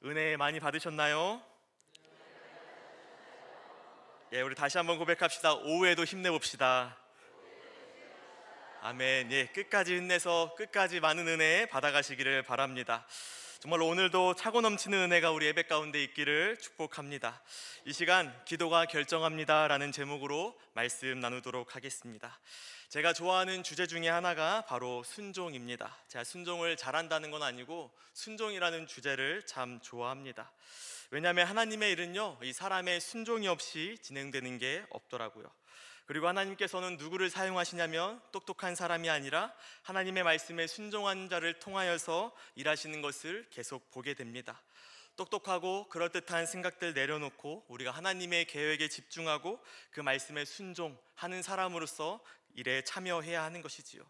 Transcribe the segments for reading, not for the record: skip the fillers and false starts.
은혜 많이 받으셨나요? 예, 우리 다시 한번 고백합시다. 오후에도 힘내봅시다. 아멘. 예, 끝까지 힘내서 끝까지 많은 은혜 받아가시기를 바랍니다. 정말 오늘도 차고 넘치는 은혜가 우리 예배 가운데 있기를 축복합니다. 이 시간 기도가 결정합니다 라는 제목으로 말씀 나누도록 하겠습니다. 제가 좋아하는 주제 중에 하나가 바로 순종입니다. 제가 순종을 잘한다는 건 아니고 순종이라는 주제를 참 좋아합니다. 왜냐하면 하나님의 일은요, 이 사람의 순종이 없이 진행되는 게 없더라고요. 그리고 하나님께서는 누구를 사용하시냐면 똑똑한 사람이 아니라 하나님의 말씀에 순종한 자를 통하여서 일하시는 것을 계속 보게 됩니다. 똑똑하고 그럴듯한 생각들 내려놓고 우리가 하나님의 계획에 집중하고 그 말씀에 순종하는 사람으로서 일에 참여해야 하는 것이지요.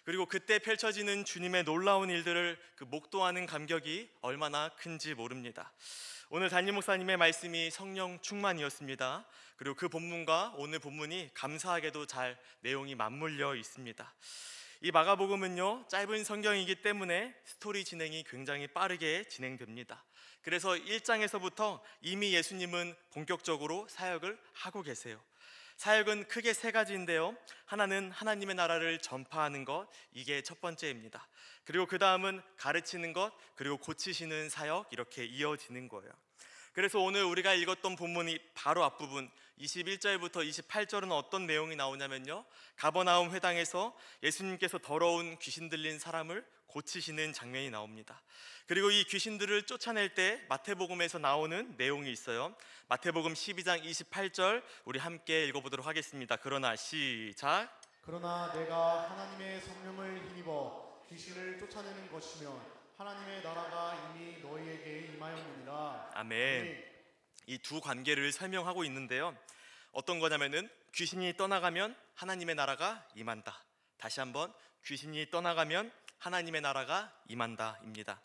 그리고 그때 펼쳐지는 주님의 놀라운 일들을 목도하는 감격이 얼마나 큰지 모릅니다. 오늘 담임 목사님의 말씀이 성령 충만이었습니다. 그리고 그 본문과 오늘 본문이 감사하게도 잘 내용이 맞물려 있습니다. 이 마가복음은요, 짧은 성경이기 때문에 스토리 진행이 굉장히 빠르게 진행됩니다. 그래서 1장에서부터 이미 예수님은 본격적으로 사역을 하고 계세요. 사역은 크게 세 가지인데요, 하나는 하나님의 나라를 전파하는 것, 이게 첫 번째입니다. 그리고 그 다음은 가르치는 것, 그리고 고치시는 사역, 이렇게 이어지는 거예요. 그래서 오늘 우리가 읽었던 본문이 바로 앞부분 21절부터 28절은 어떤 내용이 나오냐면요, 가버나움 회당에서 예수님께서 더러운 귀신 들린 사람을 고치시는 장면이 나옵니다. 그리고 이 귀신들을 쫓아낼 때 마태복음에서 나오는 내용이 있어요. 마태복음 12장 28절 우리 함께 읽어보도록 하겠습니다. 그러나 시작. 그러나 내가 하나님의 성령을 힘입어 귀신을 쫓아내는 것이면 하나님의 나라가 이미 너희에게 임하였느니라. 아멘. 이 두 관계를 설명하고 있는데요, 어떤 거냐면은 귀신이 떠나가면 하나님의 나라가 임한다. 다시 한번, 귀신이 떠나가면 하나님의 나라가 임한다입니다.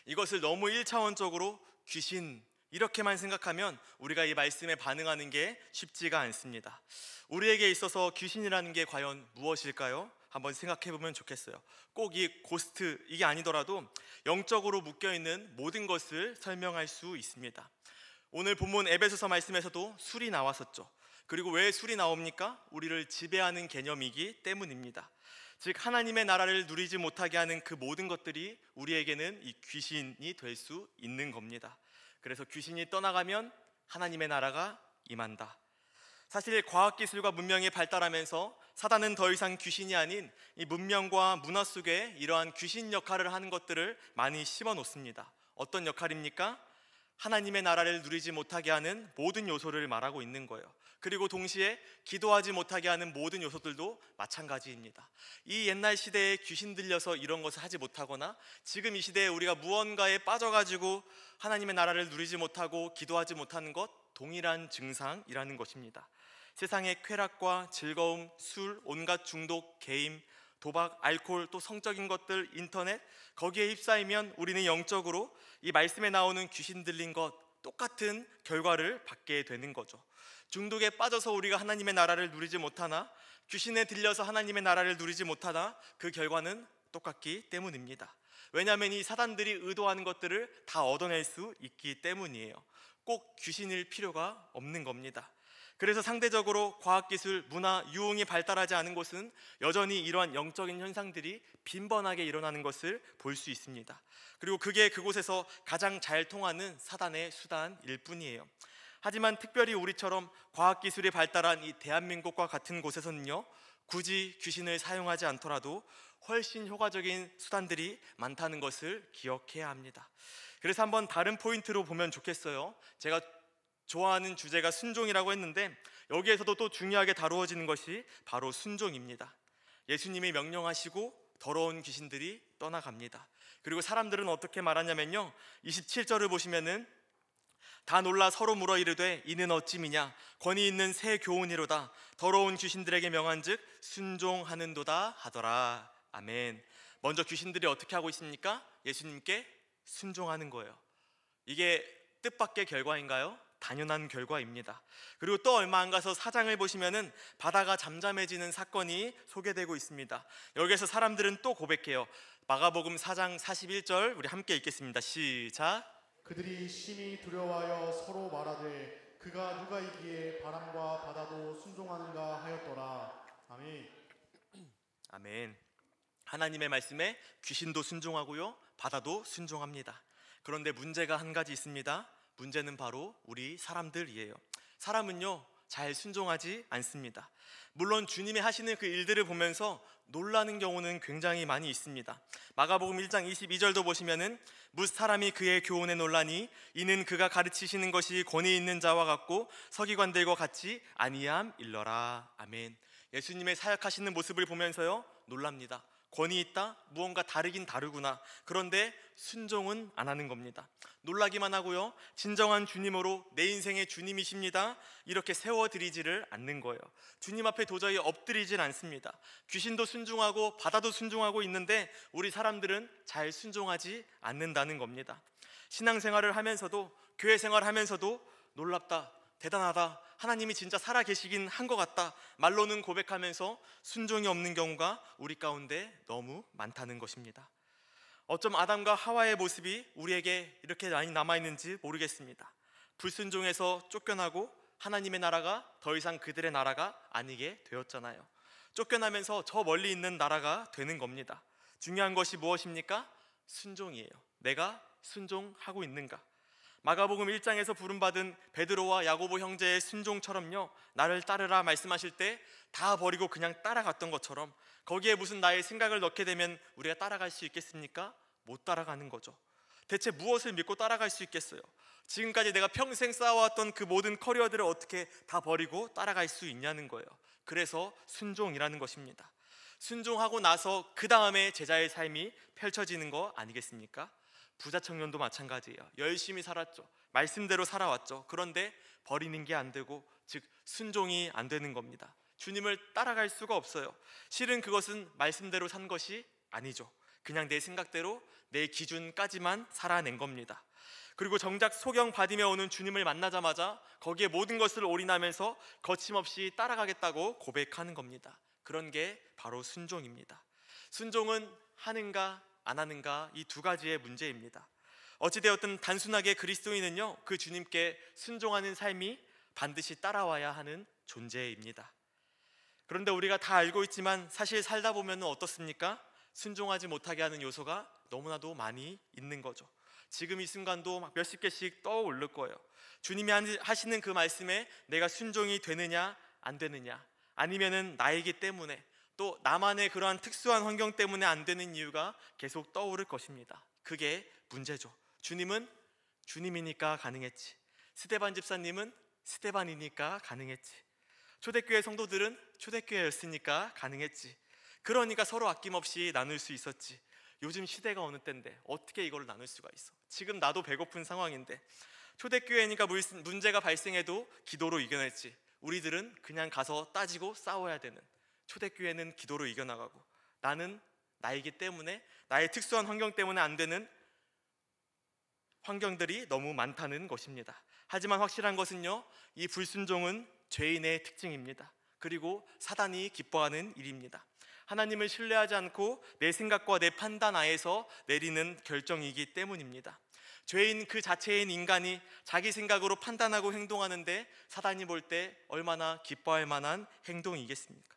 이것을 너무 1차원적으로 귀신 이렇게만 생각하면 우리가 이 말씀에 반응하는 게 쉽지가 않습니다. 우리에게 있어서 귀신이라는 게 과연 무엇일까요? 한번 생각해 보면 좋겠어요. 꼭 이 고스트 이게 아니더라도 영적으로 묶여있는 모든 것을 설명할 수 있습니다. 오늘 본문 에베소서 말씀에서도 술이 나왔었죠. 그리고 왜 술이 나옵니까? 우리를 지배하는 개념이기 때문입니다. 즉 하나님의 나라를 누리지 못하게 하는 그 모든 것들이 우리에게는 이 귀신이 될 수 있는 겁니다. 그래서 귀신이 떠나가면 하나님의 나라가 임한다. 사실 과학기술과 문명이 발달하면서 사단은 더 이상 귀신이 아닌 이 문명과 문화 속에 이러한 귀신 역할을 하는 것들을 많이 심어놓습니다. 어떤 역할입니까? 하나님의 나라를 누리지 못하게 하는 모든 요소를 말하고 있는 거예요. 그리고 동시에 기도하지 못하게 하는 모든 요소들도 마찬가지입니다. 이 옛날 시대에 귀신 들려서 이런 것을 하지 못하거나 지금 이 시대에 우리가 무언가에 빠져가지고 하나님의 나라를 누리지 못하고 기도하지 못하는 것, 동일한 증상이라는 것입니다. 세상의 쾌락과 즐거움, 술, 온갖 중독, 게임, 도박, 알코올, 또 성적인 것들, 인터넷, 거기에 휩싸이면 우리는 영적으로 이 말씀에 나오는 귀신 들린 것 똑같은 결과를 받게 되는 거죠. 중독에 빠져서 우리가 하나님의 나라를 누리지 못하나, 귀신에 들려서 하나님의 나라를 누리지 못하나, 그 결과는 똑같기 때문입니다. 왜냐하면 이 사단들이 의도하는 것들을 다 얻어낼 수 있기 때문이에요. 꼭 귀신일 필요가 없는 겁니다. 그래서 상대적으로 과학기술, 문화, 유흥이 발달하지 않은 곳은 여전히 이러한 영적인 현상들이 빈번하게 일어나는 것을 볼 수 있습니다. 그리고 그게 그곳에서 가장 잘 통하는 사단의 수단일 뿐이에요. 하지만 특별히 우리처럼 과학기술이 발달한 이 대한민국과 같은 곳에서는요, 굳이 귀신을 사용하지 않더라도 훨씬 효과적인 수단들이 많다는 것을 기억해야 합니다. 그래서 한번 다른 포인트로 보면 좋겠어요. 제가 좋아하는 주제가 순종이라고 했는데 여기에서도 또 중요하게 다루어지는 것이 바로 순종입니다. 예수님이 명령하시고 더러운 귀신들이 떠나갑니다. 그리고 사람들은 어떻게 말하냐면요, 27절을 보시면은 다 놀라 서로 물어 이르되 이는 어찌미냐 권위 있는 새 교훈이로다 더러운 귀신들에게 명한즉 순종하는도다 하더라. 아멘. 먼저 귀신들이 어떻게 하고 있습니까? 예수님께 순종하는 거예요. 이게 뜻밖의 결과인가요? 당연한 결과입니다. 그리고 또 얼마 안 가서 4장을 보시면은 바다가 잠잠해지는 사건이 소개되고 있습니다. 여기에서 사람들은 또 고백해요. 마가복음 4장 41절 우리 함께 읽겠습니다. 시작. 그들이 심히 두려워하여 서로 말하되 그가 누가이기에 바람과 바다도 순종하는가 하였더라. 아멘. 아멘. 하나님의 말씀에 귀신도 순종하고요, 바다도 순종합니다. 그런데 문제가 한 가지 있습니다. 문제는 바로 우리 사람들이에요. 사람은요, 잘 순종하지 않습니다. 물론 주님이 하시는 그 일들을 보면서 놀라는 경우는 굉장히 많이 있습니다. 마가복음 1장 22절도 보시면은 뭇 사람이 그의 교훈에 놀라니 이는 그가 가르치시는 것이 권위 있는 자와 같고 서기관들과 같이 아니함 일러라. 아멘. 예수님의 사역하시는 모습을 보면서요, 놀랍니다. 권위 있다? 무언가 다르긴 다르구나. 그런데 순종은 안 하는 겁니다. 놀라기만 하고요, 진정한 주님으로 내 인생의 주님이십니다, 이렇게 세워드리지를 않는 거예요. 주님 앞에 도저히 엎드리질 않습니다. 귀신도 순종하고 바다도 순종하고 있는데 우리 사람들은 잘 순종하지 않는다는 겁니다. 신앙생활을 하면서도, 교회 생활하면서도 놀랍다, 대단하다, 하나님이 진짜 살아계시긴 한 것 같다, 말로는 고백하면서 순종이 없는 경우가 우리 가운데 너무 많다는 것입니다. 어쩜 아담과 하와의 모습이 우리에게 이렇게 많이 남아있는지 모르겠습니다. 불순종에서 쫓겨나고 하나님의 나라가 더 이상 그들의 나라가 아니게 되었잖아요. 쫓겨나면서 저 멀리 있는 나라가 되는 겁니다. 중요한 것이 무엇입니까? 순종이에요. 내가 순종하고 있는가? 마가복음 1장에서 부름받은 베드로와 야고보 형제의 순종처럼요, 나를 따르라 말씀하실 때 다 버리고 그냥 따라갔던 것처럼 거기에 무슨 나의 생각을 넣게 되면 우리가 따라갈 수 있겠습니까? 못 따라가는 거죠. 대체 무엇을 믿고 따라갈 수 있겠어요? 지금까지 내가 평생 쌓아왔던 그 모든 커리어들을 어떻게 다 버리고 따라갈 수 있냐는 거예요. 그래서 순종이라는 것입니다. 순종하고 나서 그 다음에 제자의 삶이 펼쳐지는 거 아니겠습니까? 부자 청년도 마찬가지예요. 열심히 살았죠. 말씀대로 살아왔죠. 그런데 버리는 게 안 되고, 즉 순종이 안 되는 겁니다. 주님을 따라갈 수가 없어요. 실은 그것은 말씀대로 산 것이 아니죠. 그냥 내 생각대로 내 기준까지만 살아낸 겁니다. 그리고 정작 소경 받으며 오는 주님을 만나자마자 거기에 모든 것을 올인하면서 거침없이 따라가겠다고 고백하는 겁니다. 그런 게 바로 순종입니다. 순종은 하는가 안 하는가, 이 두 가지의 문제입니다. 어찌되었든 단순하게 그리스도인은요, 그 주님께 순종하는 삶이 반드시 따라와야 하는 존재입니다. 그런데 우리가 다 알고 있지만 사실 살다 보면 어떻습니까? 순종하지 못하게 하는 요소가 너무나도 많이 있는 거죠. 지금 이 순간도 막 몇십 개씩 떠오를 거예요. 주님이 하시는 그 말씀에 내가 순종이 되느냐 안 되느냐, 아니면은 나이기 때문에, 또 나만의 그러한 특수한 환경 때문에 안 되는 이유가 계속 떠오를 것입니다. 그게 문제죠. 주님은 주님이니까 가능했지, 스데반 집사님은 스데반이니까 가능했지, 초대교회 성도들은 초대교회였으니까 가능했지, 그러니까 서로 아낌없이 나눌 수 있었지. 요즘 시대가 어느 때인데 어떻게 이걸 나눌 수가 있어? 지금 나도 배고픈 상황인데 초대교회니까 문제가 발생해도 기도로 이겨냈지, 우리들은 그냥 가서 따지고 싸워야 되는, 초대교회는 기도로 이겨나가고 나는 나이기 때문에, 나의 특수한 환경 때문에 안 되는 환경들이 너무 많다는 것입니다. 하지만 확실한 것은요, 이 불순종은 죄인의 특징입니다. 그리고 사단이 기뻐하는 일입니다. 하나님을 신뢰하지 않고 내 생각과 내 판단 하에서 내리는 결정이기 때문입니다. 죄인 그 자체인 인간이 자기 생각으로 판단하고 행동하는데 사단이 볼 때 얼마나 기뻐할 만한 행동이겠습니까?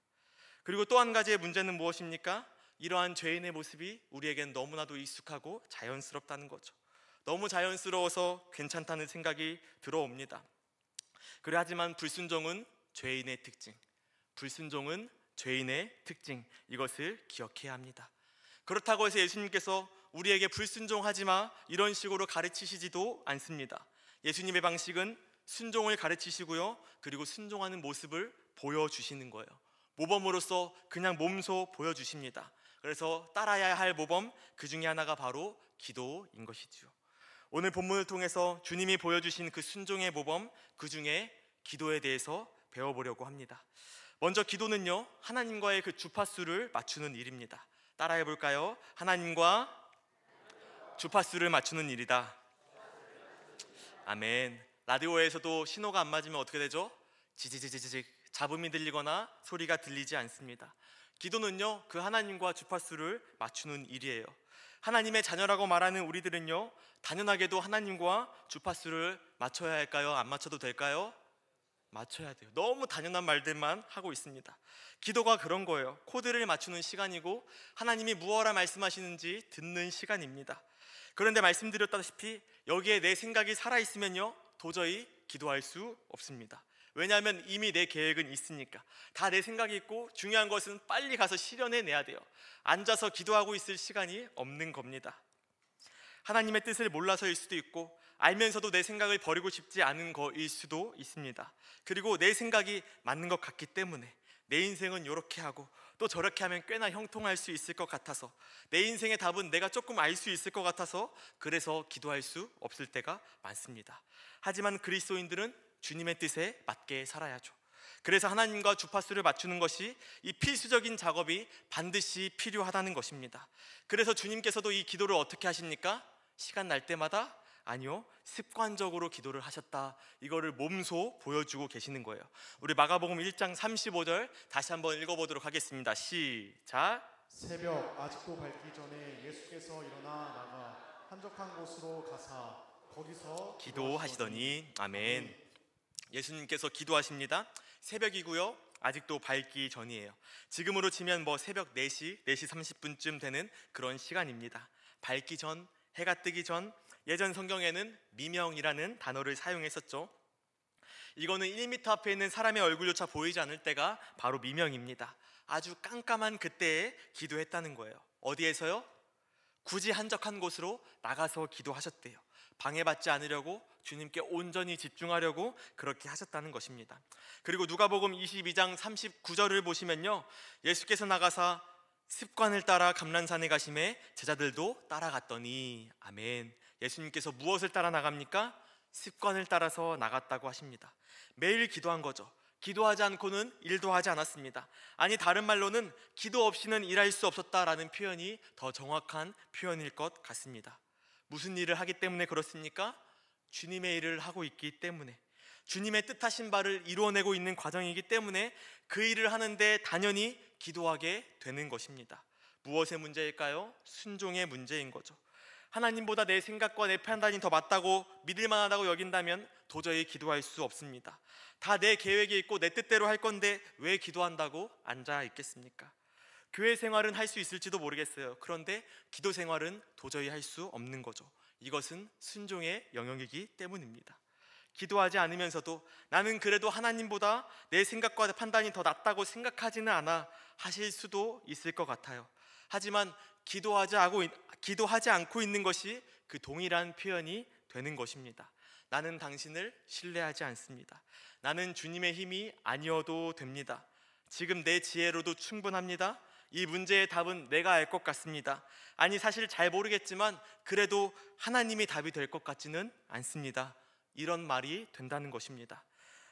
그리고 또 한 가지의 문제는 무엇입니까? 이러한 죄인의 모습이 우리에겐 너무나도 익숙하고 자연스럽다는 거죠. 너무 자연스러워서 괜찮다는 생각이 들어옵니다. 그래, 하지만 불순종은 죄인의 특징, 불순종은 죄인의 특징, 이것을 기억해야 합니다. 그렇다고 해서 예수님께서 우리에게 불순종하지 마 이런 식으로 가르치시지도 않습니다. 예수님의 방식은 순종을 가르치시고요, 그리고 순종하는 모습을 보여주시는 거예요. 모범으로서 그냥 몸소 보여주십니다. 그래서 따라야 할 모범, 그 중에 하나가 바로 기도인 것이죠. 오늘 본문을 통해서 주님이 보여주신 그 순종의 모범, 그 중에 기도에 대해서 배워보려고 합니다. 먼저 기도는요, 하나님과의 그 주파수를 맞추는 일입니다. 따라해 볼까요? 하나님과 주파수를 맞추는 일이다. 아멘. 라디오에서도 신호가 안 맞으면 어떻게 되죠? 지지지지직 잡음이 들리거나 소리가 들리지 않습니다. 기도는요, 그 하나님과 주파수를 맞추는 일이에요. 하나님의 자녀라고 말하는 우리들은요, 당연하게도 하나님과 주파수를 맞춰야 할까요? 안 맞춰도 될까요? 맞춰야 돼요. 너무 당연한 말들만 하고 있습니다. 기도가 그런 거예요. 코드를 맞추는 시간이고 하나님이 무엇라 말씀하시는지 듣는 시간입니다. 그런데 말씀드렸다시피 여기에 내 생각이 살아있으면요, 도저히 기도할 수 없습니다. 왜냐하면 이미 내 계획은 있으니까. 다 내 생각이 있고 중요한 것은 빨리 가서 실현해내야 돼요. 앉아서 기도하고 있을 시간이 없는 겁니다. 하나님의 뜻을 몰라서일 수도 있고 알면서도 내 생각을 버리고 싶지 않은 거일 수도 있습니다. 그리고 내 생각이 맞는 것 같기 때문에 내 인생은 이렇게 하고 또 저렇게 하면 꽤나 형통할 수 있을 것 같아서, 내 인생의 답은 내가 조금 알 수 있을 것 같아서 그래서 기도할 수 없을 때가 많습니다. 하지만 그리스도인들은 주님의 뜻에 맞게 살아야죠. 그래서 하나님과 주파수를 맞추는 것이 이 필수적인 작업이 반드시 필요하다는 것입니다. 그래서 주님께서도 이 기도를 어떻게 하십니까? 시간 날 때마다? 아니요, 습관적으로 기도를 하셨다. 이거를 몸소 보여주고 계시는 거예요. 우리 마가복음 1장 35절 다시 한번 읽어보도록 하겠습니다. 시작. 새벽 아직도 밝기 전에 예수께서 일어나 나가 한적한 곳으로 가사 거기서 기도하시더니. 아멘. 예수님께서 기도하십니다. 새벽이고요, 아직도 밝기 전이에요. 지금으로 치면 새벽 4시 30분쯤 되는 그런 시간입니다. 밝기 전, 해가 뜨기 전. 예전 성경에는 미명이라는 단어를 사용했었죠. 이거는 1m 앞에 있는 사람의 얼굴조차 보이지 않을 때가 바로 미명입니다. 아주 깜깜한 그때에 기도했다는 거예요. 어디에서요? 굳이 한적한 곳으로 나가서 기도하셨대요. 방해받지 않으려고, 주님께 온전히 집중하려고 그렇게 하셨다는 것입니다. 그리고 누가복음 22장 39절을 보시면요, 예수께서 나가사 습관을 따라 감람산에 가심에 제자들도 따라갔더니. 아멘. 예수님께서 무엇을 따라 나갑니까? 습관을 따라서 나갔다고 하십니다. 매일 기도한 거죠. 기도하지 않고는 일도 하지 않았습니다. 아니, 다른 말로는 기도 없이는 일할 수 없었다라는 표현이 더 정확한 표현일 것 같습니다. 무슨 일을 하기 때문에 그렇습니까? 주님의 일을 하고 있기 때문에, 주님의 뜻하신 바를 이루어내고 있는 과정이기 때문에 그 일을 하는데 당연히 기도하게 되는 것입니다. 무엇의 문제일까요? 순종의 문제인 거죠. 하나님보다 내 생각과 내 판단이 더 맞다고, 믿을 만하다고 여긴다면 도저히 기도할 수 없습니다. 다 내 계획이 있고 내 뜻대로 할 건데 왜 기도한다고 앉아 있겠습니까? 교회 생활은 할 수 있을지도 모르겠어요. 그런데 기도 생활은 도저히 할 수 없는 거죠. 이것은 순종의 영역이기 때문입니다. 기도하지 않으면서도 나는 그래도 하나님보다 내 생각과 판단이 더 낫다고 생각하지는 않아 하실 수도 있을 것 같아요. 하지만 기도하지 않고 있는 것이 그 동일한 표현이 되는 것입니다. 나는 당신을 신뢰하지 않습니다. 나는 주님의 힘이 아니어도 됩니다. 지금 내 지혜로도 충분합니다. 이 문제의 답은 내가 알 것 같습니다. 아니, 사실 잘 모르겠지만 그래도 하나님이 답이 될 것 같지는 않습니다. 이런 말이 된다는 것입니다.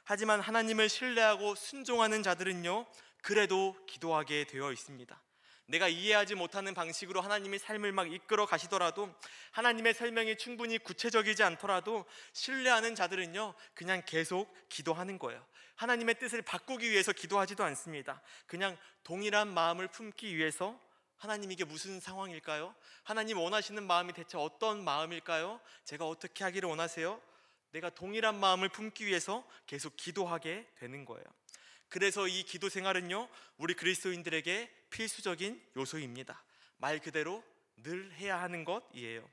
하지만 하나님을 신뢰하고 순종하는 자들은요, 그래도 기도하게 되어 있습니다. 내가 이해하지 못하는 방식으로 하나님이 삶을 막 이끌어 가시더라도, 하나님의 설명이 충분히 구체적이지 않더라도 신뢰하는 자들은요, 그냥 계속 기도하는 거예요. 하나님의 뜻을 바꾸기 위해서 기도하지도 않습니다. 그냥 동일한 마음을 품기 위해서, 하나님 이게 무슨 상황일까요? 하나님 원하시는 마음이 대체 어떤 마음일까요? 제가 어떻게 하기를 원하세요? 내가 동일한 마음을 품기 위해서 계속 기도하게 되는 거예요. 그래서 이 기도 생활은요, 우리 그리스도인들에게 필수적인 요소입니다. 말 그대로 늘 해야 하는 것이에요.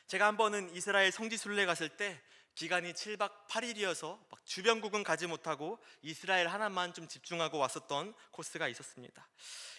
제가 한 번은 이스라엘 성지순례 갔을 때 기간이 7박 8일이어서 주변국은 가지 못하고 이스라엘 하나만 좀 집중하고 왔었던 코스가 있었습니다.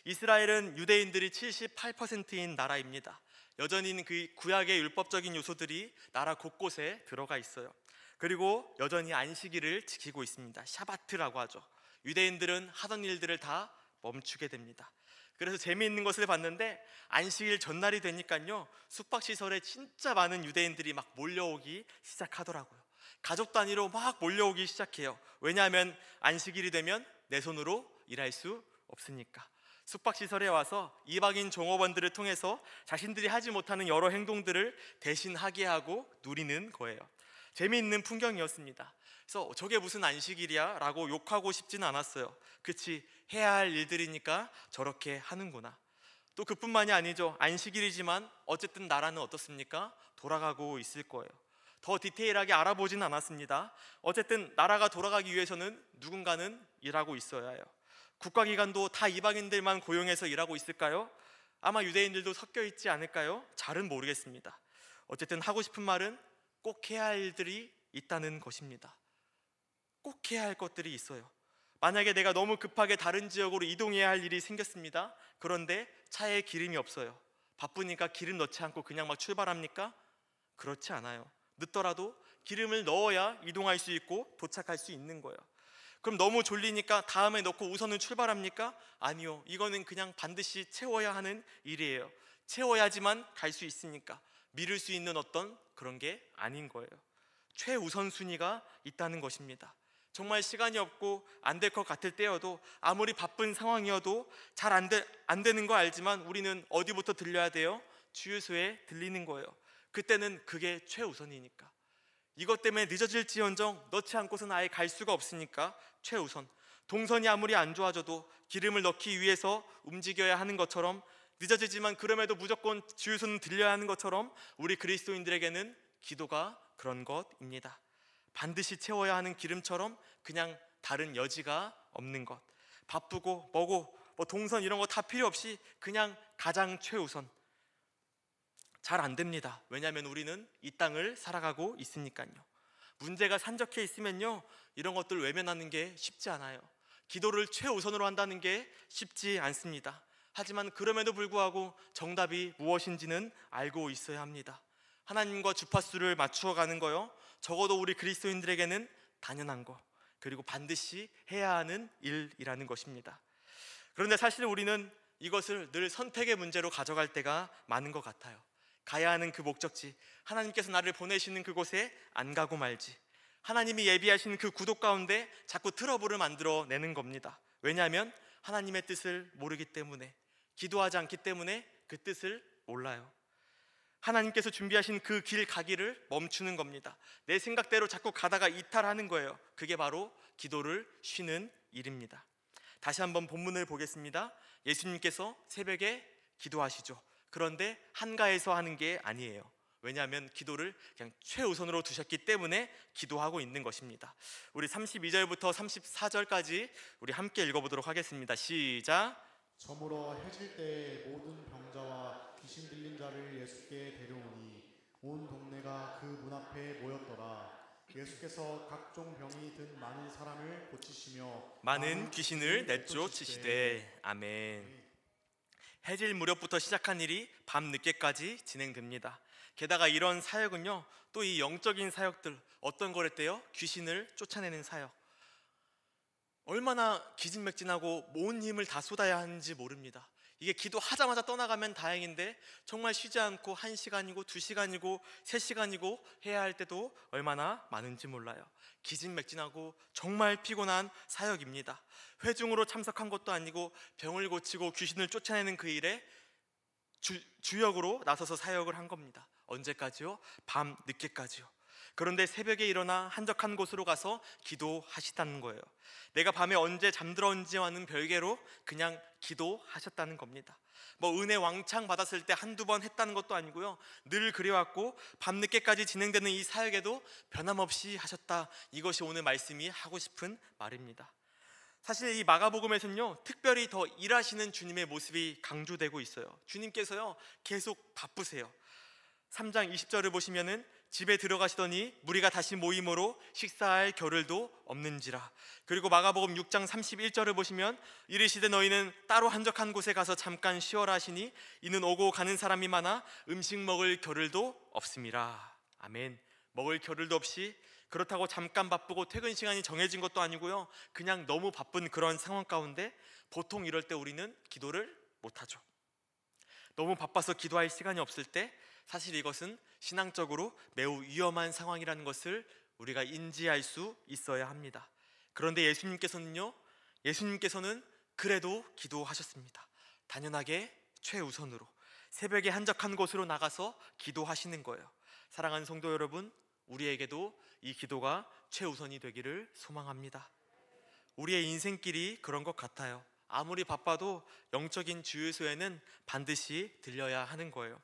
이스라엘은 유대인들이 78%인 나라입니다. 여전히 그 구약의 율법적인 요소들이 나라 곳곳에 들어가 있어요. 그리고 여전히 안식일을 지키고 있습니다. 샤바트라고 하죠. 유대인들은 하던 일들을 다 멈추게 됩니다. 그래서 재미있는 것을 봤는데, 안식일 전날이 되니까요, 숙박시설에 진짜 많은 유대인들이 막 몰려오기 시작하더라고요. 가족 단위로 막 몰려오기 시작해요. 왜냐하면 안식일이 되면 내 손으로 일할 수 없으니까. 숙박시설에 와서 이방인 종업원들을 통해서 자신들이 하지 못하는 여러 행동들을 대신 하게 하고 누리는 거예요. 재미있는 풍경이었습니다. 그래서 저게 무슨 안식일이야? 라고 욕하고 싶지는 않았어요. 그치, 해야 할 일들이니까 저렇게 하는구나. 또 그뿐만이 아니죠. 안식일이지만 어쨌든 나라는 어떻습니까? 돌아가고 있을 거예요. 더 디테일하게 알아보진 않았습니다. 어쨌든 나라가 돌아가기 위해서는 누군가는 일하고 있어야 해요. 국가기관도 다 이방인들만 고용해서 일하고 있을까요? 아마 유대인들도 섞여 있지 않을까요? 잘은 모르겠습니다. 어쨌든 하고 싶은 말은 꼭 해야 할 일들이 있다는 것입니다. 꼭 해야 할 것들이 있어요. 만약에 내가 너무 급하게 다른 지역으로 이동해야 할 일이 생겼습니다. 그런데 차에 기름이 없어요. 바쁘니까 기름 넣지 않고 그냥 막 출발합니까? 그렇지 않아요. 늦더라도 기름을 넣어야 이동할 수 있고 도착할 수 있는 거예요. 그럼 너무 졸리니까 다음에 넣고 우선은 출발합니까? 아니요. 이거는 그냥 반드시 채워야 하는 일이에요. 채워야지만 갈 수 있으니까 미룰 수 있는 어떤 그런 게 아닌 거예요. 최우선순위가 있다는 것입니다. 정말 시간이 없고 안 될 것 같을 때여도, 아무리 바쁜 상황이어도 잘 안 되는 거 알지만 우리는 어디부터 들려야 돼요? 주유소에 들리는 거예요. 그때는 그게 최우선이니까. 이것 때문에 늦어질지언정 넣지 않고서는 아예 갈 수가 없으니까 최우선. 동선이 아무리 안 좋아져도 기름을 넣기 위해서 움직여야 하는 것처럼, 늦어지지만 그럼에도 무조건 주유소는 들려야 하는 것처럼 우리 그리스도인들에게는 기도가 그런 것입니다. 반드시 채워야 하는 기름처럼 그냥 다른 여지가 없는 것. 바쁘고 뭐고 뭐 동선 이런 거 다 필요 없이 그냥 가장 최우선. 잘 안 됩니다. 왜냐하면 우리는 이 땅을 살아가고 있으니까요. 문제가 산적해 있으면요, 이런 것들 외면하는 게 쉽지 않아요. 기도를 최우선으로 한다는 게 쉽지 않습니다. 하지만 그럼에도 불구하고 정답이 무엇인지는 알고 있어야 합니다. 하나님과 주파수를 맞추어 가는 거요, 적어도 우리 그리스도인들에게는 당연한 거, 그리고 반드시 해야 하는 일이라는 것입니다. 그런데 사실 우리는 이것을 늘 선택의 문제로 가져갈 때가 많은 것 같아요. 가야 하는 그 목적지, 하나님께서 나를 보내시는 그곳에 안 가고 말지, 하나님이 예비하신 그 구도 가운데 자꾸 트러블을 만들어내는 겁니다. 왜냐하면 하나님의 뜻을 모르기 때문에, 기도하지 않기 때문에 그 뜻을 몰라요. 하나님께서 준비하신 그 길 가기를 멈추는 겁니다. 내 생각대로 자꾸 가다가 이탈하는 거예요. 그게 바로 기도를 쉬는 일입니다. 다시 한번 본문을 보겠습니다. 예수님께서 새벽에 기도하시죠. 그런데 한가해서 하는 게 아니에요. 왜냐하면 기도를 그냥 최우선으로 두셨기 때문에 기도하고 있는 것입니다. 우리 32절부터 34절까지 우리 함께 읽어보도록 하겠습니다. 시작. 저물어 해질 때 모든 병자와 귀신 들린 자를 예수께 데려오니 온 동네가 그 문 앞에 모였더라. 예수께서 각종 병이 든 많은 사람을 고치시며 많은 귀신을 내쫓으시되. 아멘. 해질 무렵부터 시작한 일이 밤 늦게까지 진행됩니다. 게다가 이런 사역은요, 또 이 영적인 사역들, 어떤 거랬대요? 귀신을 쫓아내는 사역. 얼마나 기진맥진하고 온 힘을 다 쏟아야 하는지 모릅니다. 이게 기도하자마자 떠나가면 다행인데 정말 쉬지 않고 1시간이고 2시간이고 3시간이고 해야 할 때도 얼마나 많은지 몰라요. 기진맥진하고 정말 피곤한 사역입니다. 회중으로 참석한 것도 아니고 병을 고치고 귀신을 쫓아내는 그 일에 주역으로 나서서 사역을 한 겁니다. 언제까지요? 밤 늦게까지요. 그런데 새벽에 일어나 한적한 곳으로 가서 기도하시다는 거예요. 내가 밤에 언제 잠들었는지와는 별개로 그냥 기도하셨다는 겁니다. 뭐 은혜 왕창 받았을 때 한두 번 했다는 것도 아니고요, 늘 그래왔고 밤늦게까지 진행되는 이 사역에도 변함없이 하셨다. 이것이 오늘 말씀이 하고 싶은 말입니다. 사실 이 마가복음에서는요, 특별히 더 일하시는 주님의 모습이 강조되고 있어요. 주님께서요 계속 바쁘세요. 3장 20절을 보시면은 집에 들어가시더니 무리가 다시 모임으로 식사할 겨를도 없는지라. 그리고 마가복음 6장 31절을 보시면 이르시되 너희는 따로 한적한 곳에 가서 잠깐 쉬어라 하시니 이는 오고 가는 사람이 많아 음식 먹을 겨를도 없음이라. 아멘. 먹을 겨를도 없이, 그렇다고 잠깐 바쁘고 퇴근 시간이 정해진 것도 아니고요, 그냥 너무 바쁜 그런 상황 가운데 보통 이럴 때 우리는 기도를 못하죠. 너무 바빠서 기도할 시간이 없을 때 사실 이것은 신앙적으로 매우 위험한 상황이라는 것을 우리가 인지할 수 있어야 합니다. 그런데 예수님께서는 그래도 기도하셨습니다. 당연하게 최우선으로 새벽에 한적한 곳으로 나가서 기도하시는 거예요. 사랑하는 성도 여러분, 우리에게도 이 기도가 최우선이 되기를 소망합니다. 우리의 인생길이 그런 것 같아요. 아무리 바빠도 영적인 주유소에는 반드시 들려야 하는 거예요.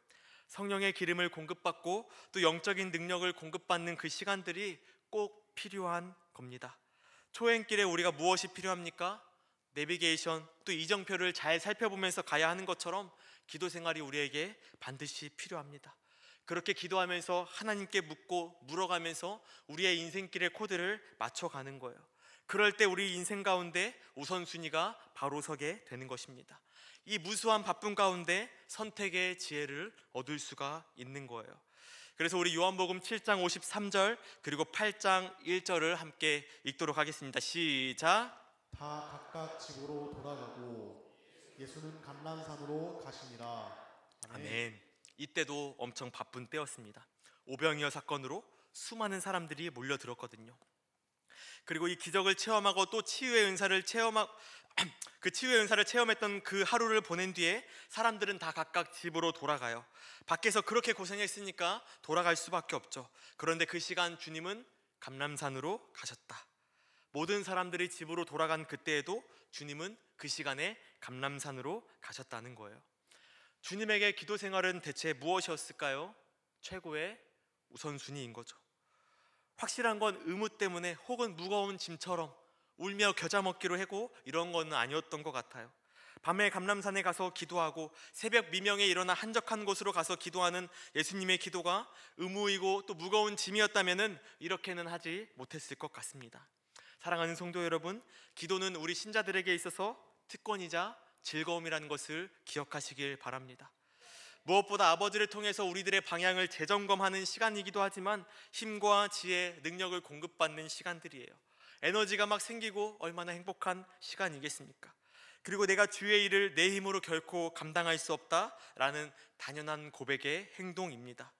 성령의 기름을 공급받고 또 영적인 능력을 공급받는 그 시간들이 꼭 필요한 겁니다. 초행길에 우리가 무엇이 필요합니까? 내비게이션, 또 이정표를 잘 살펴보면서 가야 하는 것처럼 기도 생활이 우리에게 반드시 필요합니다. 그렇게 기도하면서 하나님께 묻고 물어가면서 우리의 인생길의 코드를 맞춰가는 거예요. 그럴 때 우리 인생 가운데 우선순위가 바로 서게 되는 것입니다. 이 무수한 바쁨 가운데 선택의 지혜를 얻을 수가 있는 거예요. 그래서 우리 요한복음 7장 53절 그리고 8장 1절을 함께 읽도록 하겠습니다. 시작. 다 각각 집으로 돌아가고 예수는 감람산으로 가시니라. 아멘. 이때도 엄청 바쁜 때였습니다. 오병이어 사건으로 수많은 사람들이 몰려들었거든요. 그리고 이 기적을 체험하고 또 치유의 은사를 체험했던 그 하루를 보낸 뒤에 사람들은 다 각각 집으로 돌아가요. 밖에서 그렇게 고생했으니까 돌아갈 수밖에 없죠. 그런데 그 시간 주님은 감람산으로 가셨다. 모든 사람들이 집으로 돌아간 그때에도 주님은 그 시간에 감람산으로 가셨다는 거예요. 주님에게 기도 생활은 대체 무엇이었을까요? 최고의 우선순위인 거죠. 확실한 건 의무 때문에 혹은 무거운 짐처럼 울며 겨자 먹기로 하고 이런 건 아니었던 것 같아요. 밤에 감람산에 가서 기도하고 새벽 미명에 일어나 한적한 곳으로 가서 기도하는 예수님의 기도가 의무이고 또 무거운 짐이었다면 이렇게는 하지 못했을 것 같습니다. 사랑하는 성도 여러분, 기도는 우리 신자들에게 있어서 특권이자 즐거움이라는 것을 기억하시길 바랍니다. 무엇보다 아버지를 통해서 우리들의 방향을 재점검하는 시간이기도 하지만 힘과 지혜, 능력을 공급받는 시간들이에요. 에너지가 막 생기고 얼마나 행복한 시간이겠습니까? 그리고 내가 주의 일을 내 힘으로 결코 감당할 수 없다라는 당연한 고백의 행동입니다.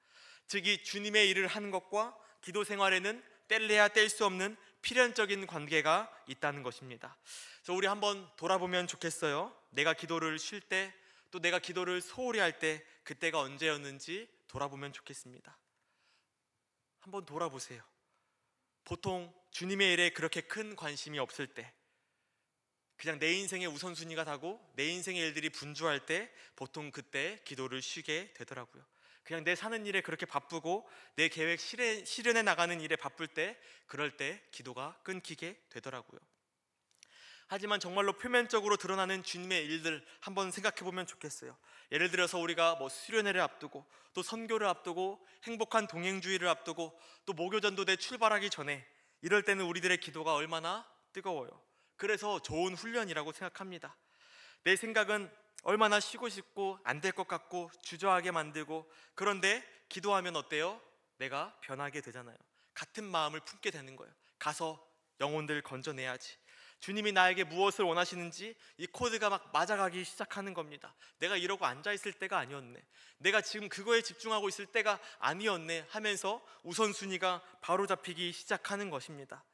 즉 이 주님의 일을 하는 것과 기도 생활에는 뗄래야 뗄 수 없는 필연적인 관계가 있다는 것입니다. 그래서 우리 한번 돌아보면 좋겠어요. 내가 기도를 쉴 때, 또 내가 기도를 소홀히 할 때 그때가 언제였는지 돌아보면 좋겠습니다. 한번 돌아보세요. 보통 주님의 일에 그렇게 큰 관심이 없을 때, 그냥 내 인생의 우선순위가 다고 내 인생의 일들이 분주할 때 보통 그때 기도를 쉬게 되더라고요. 그냥 내 사는 일에 그렇게 바쁘고 내 계획 실현해 나가는 일에 바쁠 때, 그럴 때 기도가 끊기게 되더라고요. 하지만 정말로 표면적으로 드러나는 주님의 일들 한번 생각해 보면 좋겠어요. 예를 들어서 우리가 수련회를 앞두고 또 선교를 앞두고 행복한 동행주의를 앞두고 또 모교전도대 출발하기 전에, 이럴 때는 우리들의 기도가 얼마나 뜨거워요. 그래서 좋은 훈련이라고 생각합니다. 내 생각은 얼마나 쉬고 싶고 안 될 것 같고 주저하게 만들고, 그런데 기도하면 어때요? 내가 변하게 되잖아요. 같은 마음을 품게 되는 거예요. 가서 영혼들 건져내야지. 주님이 나에게 무엇을 원하시는지 이 코드가 막 맞아가기 시작하는 겁니다. 내가 이러고 앉아있을 때가 아니었네, 내가 지금 그거에 집중하고 있을 때가 아니었네 하면서 우선순위가 바로 잡히기 시작하는 것입니다.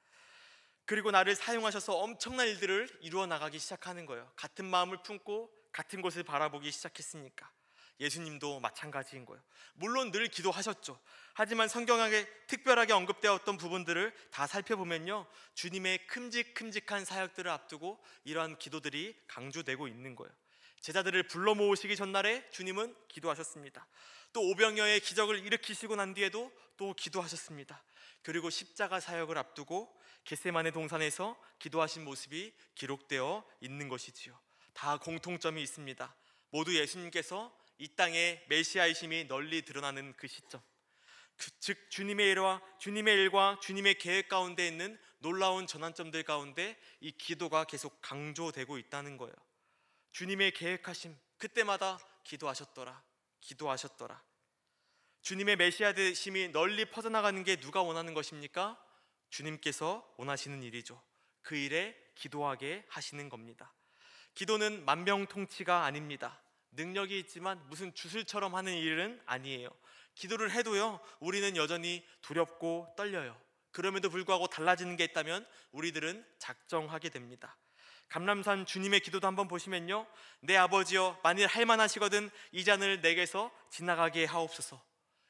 그리고 나를 사용하셔서 엄청난 일들을 이루어 나가기 시작하는 거예요. 같은 마음을 품고 같은 곳을 바라보기 시작했으니까. 예수님도 마찬가지인 거예요. 물론 늘 기도하셨죠. 하지만 성경에 특별하게 언급되었던 부분들을 다 살펴보면요, 주님의 큼직큼직한 사역들을 앞두고 이러한 기도들이 강조되고 있는 거예요. 제자들을 불러 모으시기 전날에 주님은 기도하셨습니다. 또 오병이어의 기적을 일으키시고 난 뒤에도 또 기도하셨습니다. 그리고 십자가 사역을 앞두고 겟세마네 동산에서 기도하신 모습이 기록되어 있는 것이지요. 다 공통점이 있습니다. 모두 예수님께서 이 땅에 메시아이심이 널리 드러나는 그 시점, 즉 주님의 일과 주님의 계획 가운데 있는 놀라운 전환점들 가운데 이 기도가 계속 강조되고 있다는 거예요. 주님의 계획하심, 그때마다 기도하셨더라. 주님의 메시아 되심이 널리 퍼져나가는 게 누가 원하는 것입니까? 주님께서 원하시는 일이죠. 그 일에 기도하게 하시는 겁니다. 기도는 만병통치가 아닙니다. 능력이 있지만 무슨 주술처럼 하는 일은 아니에요. 기도를 해도요, 우리는 여전히 두렵고 떨려요. 그럼에도 불구하고 달라지는 게 있다면 우리들은 작정하게 됩니다. 감람산 주님의 기도도 한번 보시면요, 내 아버지여, 만일 할만하시거든 이 잔을 내게서 지나가게 하옵소서.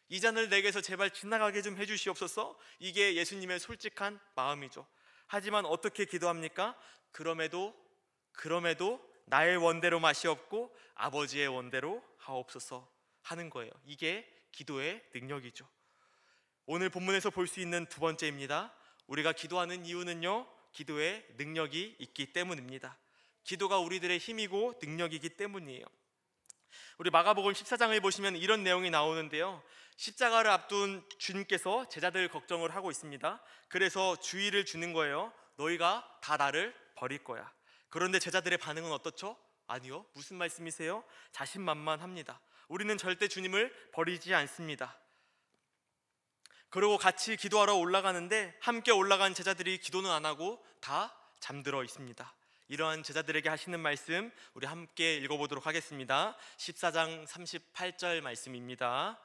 이 잔을 내게서 제발 지나가게 좀 해주시옵소서. 이게 예수님의 솔직한 마음이죠. 하지만 어떻게 기도합니까? 그럼에도 나의 원대로 마시옵고 아버지의 원대로 하옵소서 하는 거예요. 이게 기도의 능력이죠. 오늘 본문에서 볼 수 있는 두 번째입니다. 우리가 기도하는 이유는요, 기도의 능력이 있기 때문입니다. 기도가 우리들의 힘이고 능력이기 때문이에요. 우리 마가복음 14장을 보시면 이런 내용이 나오는데요, 십자가를 앞둔 주님께서 제자들 걱정을 하고 있습니다. 그래서 주의를 주는 거예요. 너희가 다 나를 버릴 거야. 그런데 제자들의 반응은 어떻죠? 아니요. 무슨 말씀이세요? 자신만만합니다. 우리는 절대 주님을 버리지 않습니다. 그리고 같이 기도하러 올라가는데 함께 올라간 제자들이 기도는 안 하고 다 잠들어 있습니다. 이러한 제자들에게 하시는 말씀 우리 함께 읽어보도록 하겠습니다. 14장 38절 말씀입니다.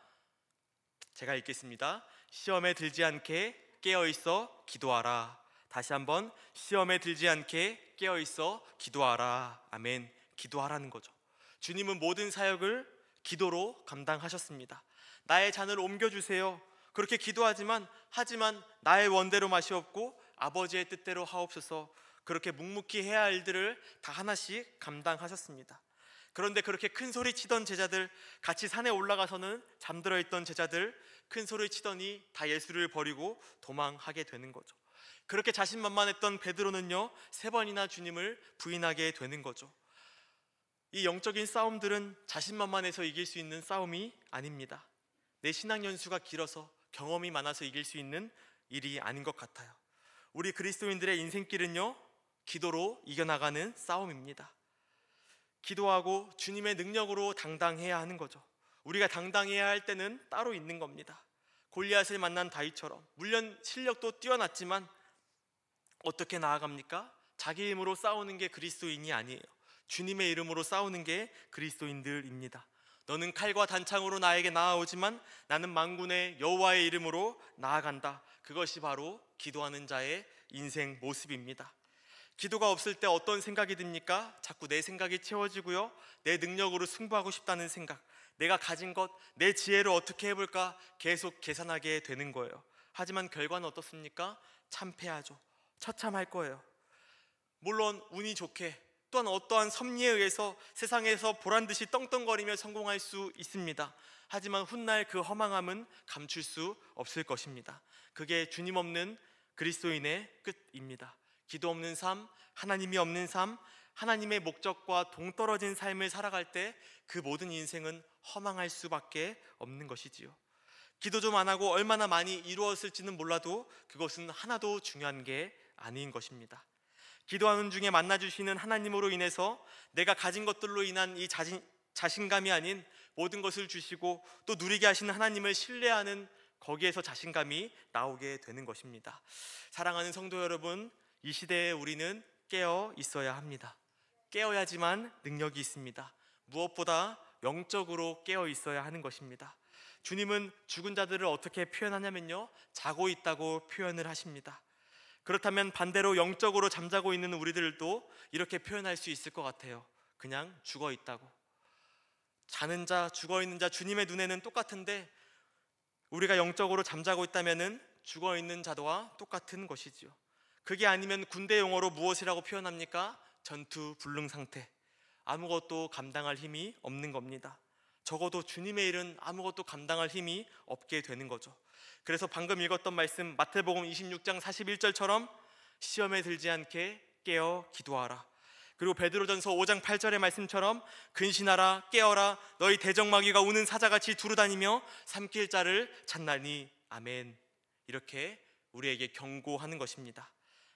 제가 읽겠습니다. 시험에 들지 않게 깨어있어 기도하라. 다시 한번, 시험에 들지 않게 깨어있어 기도하라. 아멘. 기도하라는 거죠. 주님은 모든 사역을 기도로 감당하셨습니다. 나의 잔을 옮겨주세요. 그렇게 기도하지만 나의 원대로 마시옵고 아버지의 뜻대로 하옵소서. 그렇게 묵묵히 해야 할 일들을 다 하나씩 감당하셨습니다. 그런데 그렇게 큰 소리 치던 제자들, 같이 산에 올라가서는 잠들어 있던 제자들, 큰 소리 치더니 다 예수를 버리고 도망하게 되는 거죠. 그렇게 자신만만했던 베드로는요, 3번이나 주님을 부인하게 되는 거죠. 이 영적인 싸움들은 자신만만해서 이길 수 있는 싸움이 아닙니다. 내 신앙 연수가 길어서 경험이 많아서 이길 수 있는 일이 아닌 것 같아요. 우리 그리스도인들의 인생길은요, 기도로 이겨나가는 싸움입니다. 기도하고 주님의 능력으로 당당해야 하는 거죠. 우리가 당당해야 할 때는 따로 있는 겁니다. 골리앗을 만난 다윗처럼 물론 실력도 뛰어났지만 어떻게 나아갑니까? 자기 힘으로 싸우는 게 그리스도인이 아니에요. 주님의 이름으로 싸우는 게 그리스도인들입니다. 너는 칼과 단창으로 나에게 나아오지만 나는 만군의 여호와의 이름으로 나아간다. 그것이 바로 기도하는 자의 인생 모습입니다. 기도가 없을 때 어떤 생각이 듭니까? 자꾸 내 생각이 채워지고요, 내 능력으로 승부하고 싶다는 생각, 내가 가진 것, 내 지혜로 어떻게 해볼까 계속 계산하게 되는 거예요. 하지만 결과는 어떻습니까? 참패하죠. 처참할 거예요. 물론 운이 좋게, 또한 어떠한 섭리에 의해서 세상에서 보란듯이 떵떵거리며 성공할 수 있습니다. 하지만 훗날 그 허망함은 감출 수 없을 것입니다. 그게 주님 없는 그리스도인의 끝입니다. 기도 없는 삶, 하나님이 없는 삶, 하나님의 목적과 동떨어진 삶을 살아갈 때 그 모든 인생은 허망할 수밖에 없는 것이지요. 기도 좀 안 하고 얼마나 많이 이루었을지는 몰라도 그것은 하나도 중요한 게 아닌 것입니다. 기도하는 중에 만나주시는 하나님으로 인해서 내가 가진 것들로 인한 이 자신감이 아닌 모든 것을 주시고 또 누리게 하시는 하나님을 신뢰하는, 거기에서 자신감이 나오게 되는 것입니다. 사랑하는 성도 여러분, 이 시대에 우리는 깨어 있어야 합니다. 깨어야지만 능력이 있습니다. 무엇보다 영적으로 깨어 있어야 하는 것입니다. 주님은 죽은 자들을 어떻게 표현하냐면요, 자고 있다고 표현을 하십니다. 그렇다면 반대로 영적으로 잠자고 있는 우리들도 이렇게 표현할 수 있을 것 같아요. 그냥 죽어 있다고. 자는 자, 죽어 있는 자, 주님의 눈에는 똑같은데 우리가 영적으로 잠자고 있다면은 죽어 있는 자와 똑같은 것이지요. 그게 아니면 군대 용어로 무엇이라고 표현합니까? 전투 불능 상태. 아무것도 감당할 힘이 없는 겁니다. 적어도 주님의 일은 아무것도 감당할 힘이 없게 되는 거죠. 그래서 방금 읽었던 말씀 마태복음 26장 41절처럼 시험에 들지 않게 깨어 기도하라. 그리고 베드로전서 5장 8절의 말씀처럼 근신하라, 깨어라, 너희 대적마귀가 우는 사자같이 두루다니며 삼킬 자를 찾나니. 아멘. 이렇게 우리에게 경고하는 것입니다.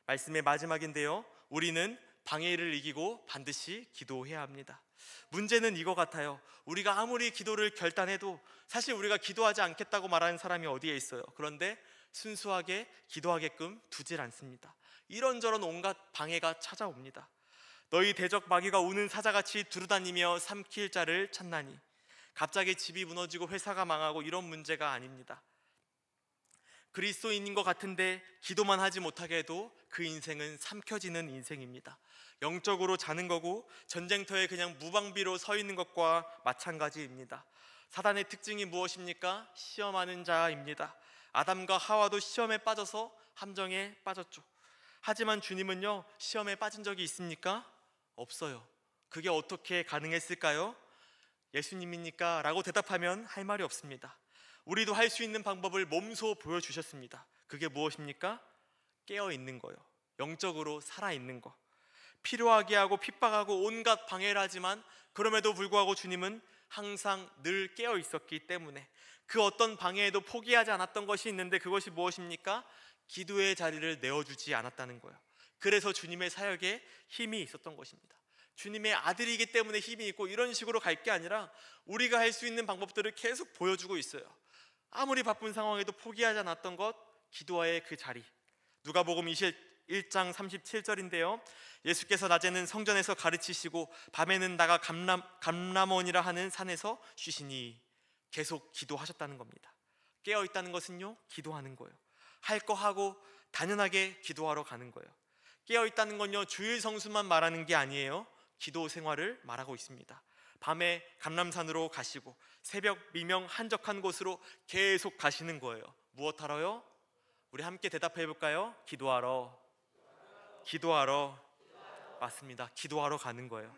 말씀의 마지막인데요, 우리는 방해를 이기고 반드시 기도해야 합니다. 문제는 이거 같아요. 우리가 아무리 기도를 결단해도 사실 우리가 기도하지 않겠다고 말하는 사람이 어디에 있어요. 그런데 순수하게 기도하게끔 두질 않습니다. 이런저런 온갖 방해가 찾아옵니다. 너희 대적 마귀가 우는 사자같이 두루다니며 삼킬 자를 찾나니. 갑자기 집이 무너지고 회사가 망하고 이런 문제가 아닙니다. 그리스도인인 것 같은데 기도만 하지 못하게 해도 그 인생은 삼켜지는 인생입니다. 영적으로 자는 거고 전쟁터에 그냥 무방비로 서 있는 것과 마찬가지입니다. 사단의 특징이 무엇입니까? 시험하는 자입니다. 아담과 하와도 시험에 빠져서 함정에 빠졌죠. 하지만 주님은요, 시험에 빠진 적이 있습니까? 없어요. 그게 어떻게 가능했을까요? 예수님입니까? 라고 대답하면 할 말이 없습니다. 우리도 할 수 있는 방법을 몸소 보여주셨습니다. 그게 무엇입니까? 깨어 있는 거요. 영적으로 살아있는 거. 필요하게 하고 핍박하고 온갖 방해를 하지만 그럼에도 불구하고 주님은 항상 늘 깨어 있었기 때문에 그 어떤 방해에도 포기하지 않았던 것이 있는데, 그것이 무엇입니까? 기도의 자리를 내어주지 않았다는 거예요. 그래서 주님의 사역에 힘이 있었던 것입니다. 주님의 아들이기 때문에 힘이 있고 이런 식으로 갈 게 아니라 우리가 할 수 있는 방법들을 계속 보여주고 있어요. 아무리 바쁜 상황에도 포기하지 않았던 것, 기도와의 그 자리. 누가복음 21장 37절인데요 예수께서 낮에는 성전에서 가르치시고 밤에는 나가 감람원이라 하는 산에서 쉬시니, 계속 기도하셨다는 겁니다. 깨어있다는 것은요, 기도하는 거예요. 할 거 하고 당연하게 기도하러 가는 거예요. 깨어있다는 건요, 주일 성수만 말하는 게 아니에요. 기도 생활을 말하고 있습니다. 밤에 감람산으로 가시고 새벽 미명 한적한 곳으로 계속 가시는 거예요. 무엇하러요? 우리 함께 대답해 볼까요? 기도하러. 기도하러. 맞습니다. 기도하러 가는 거예요.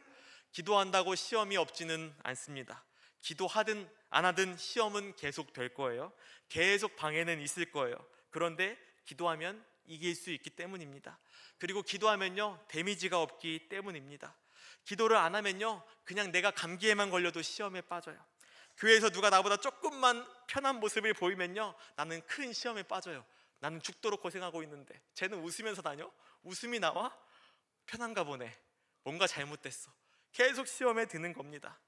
기도한다고 시험이 없지는 않습니다. 기도하든 안 하든 시험은 계속 될 거예요. 계속 방해는 있을 거예요. 그런데 기도하면 이길 수 있기 때문입니다. 그리고 기도하면요, 데미지가 없기 때문입니다. 기도를 안 하면요, 그냥 내가 감기에만 걸려도 시험에 빠져요. 교회에서 누가 나보다 조금만 편한 모습을 보이면요, 나는 큰 시험에 빠져요. 나는 죽도록 고생하고 있는데 쟤는 웃으면서 다녀? 웃음이 나와? 편한가 보네. 뭔가 잘못됐어. 계속 시험에 드는 겁니다.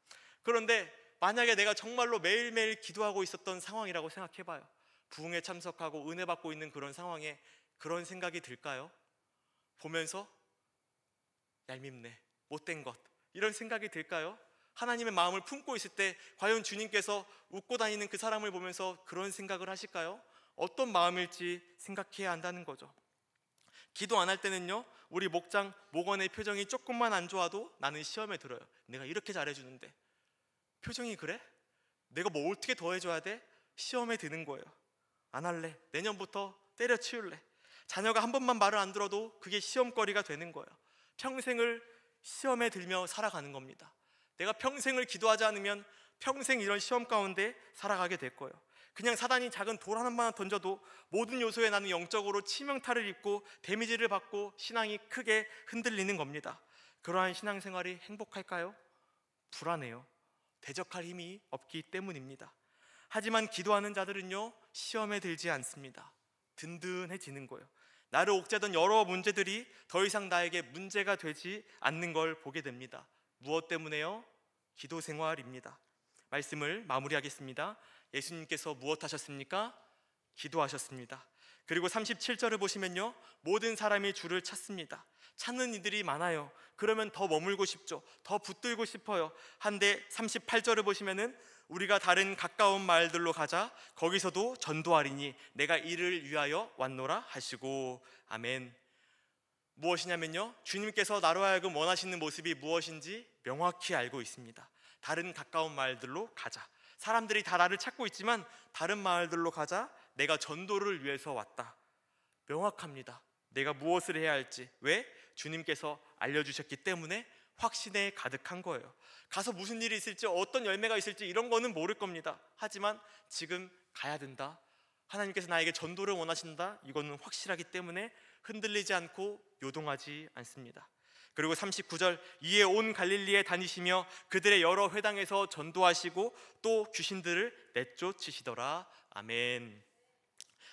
그런데 만약에 내가 정말로 매일매일 기도하고 있었던 상황이라고 생각해봐요. 부흥에 참석하고 은혜 받고 있는 그런 상황에 그런 생각이 들까요? 보면서 얄밉네, 못된 것, 이런 생각이 들까요? 하나님의 마음을 품고 있을 때 과연 주님께서 웃고 다니는 그 사람을 보면서 그런 생각을 하실까요? 어떤 마음일지 생각해야 한다는 거죠. 기도 안 할 때는요, 우리 목원의 표정이 조금만 안 좋아도 나는 시험에 들어요. 내가 이렇게 잘해주는데 표정이 그래? 내가 뭐 어떻게 더 해줘야 돼? 시험에 드는 거예요. 안 할래. 내년부터 때려치울래. 자녀가 한 번만 말을 안 들어도 그게 시험거리가 되는 거예요. 평생을 시험에 들며 살아가는 겁니다. 내가 평생을 기도하지 않으면 평생 이런 시험 가운데 살아가게 될 거예요. 그냥 사단이 작은 돌 하나만 던져도 모든 요소에 나는 영적으로 치명타를 입고 데미지를 받고 신앙이 크게 흔들리는 겁니다. 그러한 신앙생활이 행복할까요? 불안해요. 대적할 힘이 없기 때문입니다. 하지만 기도하는 자들은요, 시험에 들지 않습니다. 든든해지는 거예요. 나를 옥죄던 여러 문제들이 더 이상 나에게 문제가 되지 않는 걸 보게 됩니다. 무엇 때문에요? 기도 생활입니다. 말씀을 마무리하겠습니다. 예수님께서 무엇 하셨습니까? 기도하셨습니다. 그리고 37절을 보시면요, 모든 사람이 주를 찾습니다. 찾는 이들이 많아요. 그러면 더 머물고 싶죠. 더 붙들고 싶어요. 한데 38절을 보시면은 우리가 다른 가까운 마을들로 가자. 거기서도 전도하리니 내가 이를 위하여 왔노라 하시고. 아멘. 무엇이냐면요, 주님께서 나로 하여금 원하시는 모습이 무엇인지 명확히 알고 있습니다. 다른 가까운 마을들로 가자. 사람들이 다 나를 찾고 있지만 다른 마을들로 가자. 내가 전도를 위해서 왔다. 명확합니다. 내가 무엇을 해야 할지. 왜? 주님께서 알려주셨기 때문에 확신에 가득한 거예요. 가서 무슨 일이 있을지, 어떤 열매가 있을지 이런 거는 모를 겁니다. 하지만 지금 가야 된다. 하나님께서 나에게 전도를 원하신다. 이거는 확실하기 때문에 흔들리지 않고 요동하지 않습니다. 그리고 39절, 이에 온 갈릴리에 다니시며 그들의 여러 회당에서 전도하시고 또 귀신들을 내쫓으시더라. 아멘.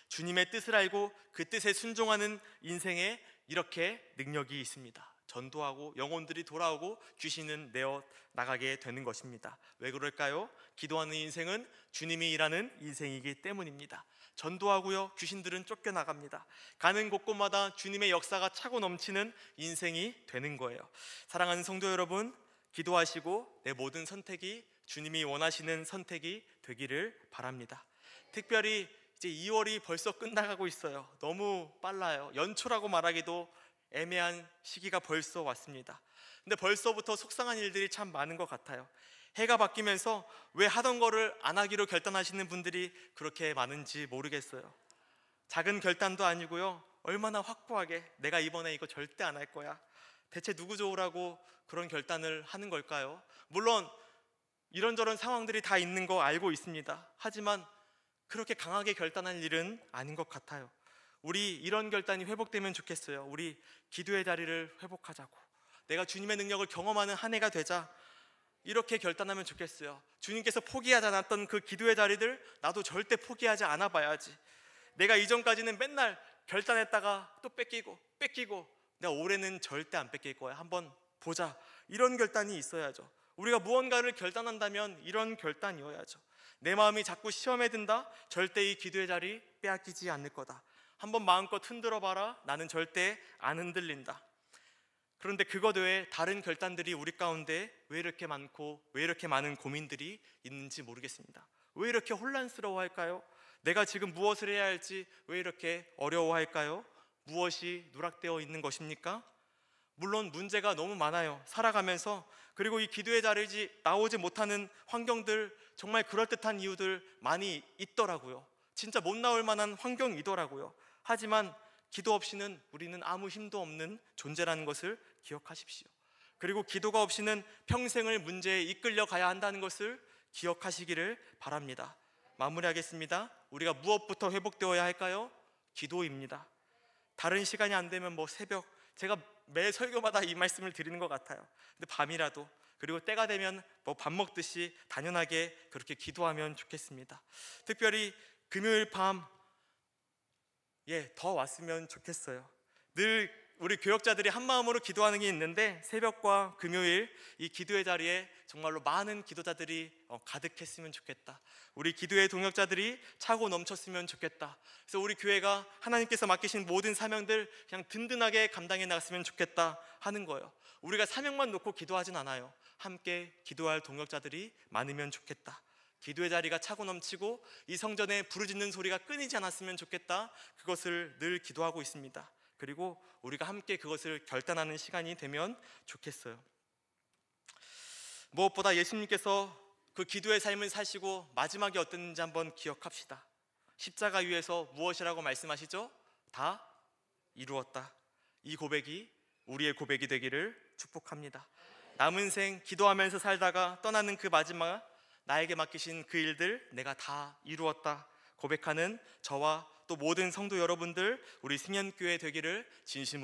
주님의 뜻을 알고 그 뜻에 순종하는 인생에 이렇게 능력이 있습니다. 전도하고 영혼들이 돌아오고 귀신은 내어 나가게 되는 것입니다. 왜 그럴까요? 기도하는 인생은 주님이 일하는 인생이기 때문입니다. 전도하고요, 귀신들은 쫓겨나갑니다. 가는 곳곳마다 주님의 역사가 차고 넘치는 인생이 되는 거예요. 사랑하는 성도 여러분, 기도하시고 내 모든 선택이 주님이 원하시는 선택이 되기를 바랍니다. 특별히 이제 2월이 벌써 끝나가고 있어요. 너무 빨라요. 연초라고 말하기도 애매한 시기가 벌써 왔습니다. 근데 벌써부터 속상한 일들이 참 많은 것 같아요. 해가 바뀌면서 왜 하던 거를 안 하기로 결단하시는 분들이 그렇게 많은지 모르겠어요. 작은 결단도 아니고요, 얼마나 확고하게 내가 이번에 이거 절대 안 할 거야, 대체 누구 좋으라고 그런 결단을 하는 걸까요? 물론 이런저런 상황들이 다 있는 거 알고 있습니다. 하지만 그렇게 강하게 결단할 일은 아닌 것 같아요. 우리 이런 결단이 회복되면 좋겠어요. 우리 기도의 자리를 회복하자고, 내가 주님의 능력을 경험하는 한 해가 되자, 이렇게 결단하면 좋겠어요. 주님께서 포기하지 않았던 그 기도의 자리들 나도 절대 포기하지 않아 봐야지. 내가 이전까지는 맨날 결단했다가 또 뺏기고 내가 올해는 절대 안 뺏길 거야, 한번 보자, 이런 결단이 있어야죠. 우리가 무언가를 결단한다면 이런 결단이어야죠. 내 마음이 자꾸 시험에 든다, 절대 이 기도의 자리 빼앗기지 않을 거다. 한번 마음껏 흔들어 봐라, 나는 절대 안 흔들린다. 그런데 그것 외에 다른 결단들이 우리 가운데 왜 이렇게 많고 왜 이렇게 많은 고민들이 있는지 모르겠습니다. 왜 이렇게 혼란스러워할까요? 내가 지금 무엇을 해야 할지 왜 이렇게 어려워할까요? 무엇이 누락되어 있는 것입니까? 물론 문제가 너무 많아요, 살아가면서. 그리고 이 기도의 자리에 나오지 못하는 환경들, 정말 그럴듯한 이유들 많이 있더라고요. 진짜 못 나올 만한 환경이더라고요. 하지만 기도 없이는 우리는 아무 힘도 없는 존재라는 것을 기억하십시오. 그리고 기도가 없이는 평생을 문제에 이끌려 가야 한다는 것을 기억하시기를 바랍니다. 마무리하겠습니다. 우리가 무엇부터 회복되어야 할까요? 기도입니다. 다른 시간이 안 되면 새벽, 제가 매 설교마다 이 말씀을 드리는 것 같아요. 근데 밤이라도, 그리고 때가 되면 밥 먹듯이 당연하게 그렇게 기도하면 좋겠습니다. 특별히 금요일 밤, 더 왔으면 좋겠어요. 늘 우리 교역자들이 한 마음으로 기도하는 게 있는데, 새벽과 금요일 이 기도의 자리에 정말로 많은 기도자들이 가득했으면 좋겠다. 우리 기도의 동역자들이 차고 넘쳤으면 좋겠다. 그래서 우리 교회가 하나님께서 맡기신 모든 사명들 그냥 든든하게 감당해 나갔으면 좋겠다 하는 거예요. 우리가 사명만 놓고 기도하진 않아요. 함께 기도할 동역자들이 많으면 좋겠다. 기도의 자리가 차고 넘치고 이 성전에 부르짖는 소리가 끊이지 않았으면 좋겠다. 그것을 늘 기도하고 있습니다. 그리고 우리가 함께 그것을 결단하는 시간이 되면 좋겠어요. 무엇보다 예수님께서 그 기도의 삶을 사시고 마지막에 어땠는지 한번 기억합시다. 십자가 위에서 무엇이라고 말씀하시죠? 다 이루었다. 이 고백이 우리의 고백이 되기를 축복합니다. 남은 생 기도하면서 살다가 떠나는 그 마지막, 나에게 맡기신 그 일들 내가 다 이루었다 고백하는 저와 또 모든 성도 여러분들, 우리 승연교회 되기를 진심으로